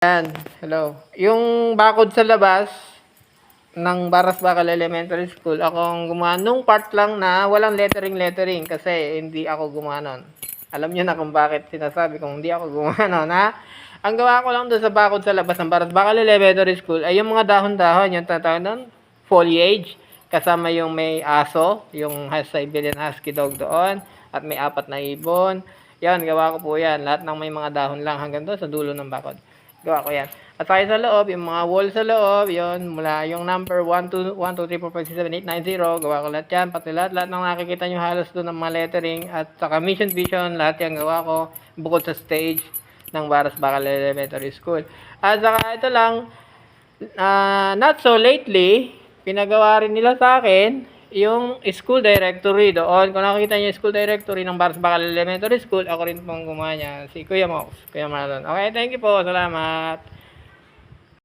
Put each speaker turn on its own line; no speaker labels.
Yan, hello. Yung bakod sa labas ng Baras Bakal Elementary School, ako ang gumawa nung part lang na walang lettering kasi hindi ako gumawa nun. Alam niyo na kung bakit sinasabi kong hindi ako gumawa nun, ha? Ang gawa ko lang doon sa bakod sa labas ng Baras Bakal Elementary School ay yung mga dahon-dahon, yung tatawag nun, foliage, kasama yung may aso, yung Siberian Husky dog doon, at may 4 na ibon. Yan, gawa ko po yan. Lahat ng may mga dahon lang hanggang doon sa dulo ng bakod. Gawa ko yan. At saka sa loob, yung mga wall sa loob, yon mula yung number 1, 2, 1, 2, 3, 4, 5, 6, 7, 8, 9, 0, gawa ko lahat yan. Pati lahat ng nakikita nyo halos doon ng mga lettering. At saka mission vision, lahat yan gawa ko. Bukod sa stage ng Baras Bakal Elementary School. At saka ito lang, not so lately, pinagawa rin nila sa akin yung school directory doon. Kung nakikita niyo yung school directory ng Baras Bakal Elementary School, ako rin pong gumawa niya. Si Kuya Mox, Kuya Marlon. Okay, thank you po. Salamat.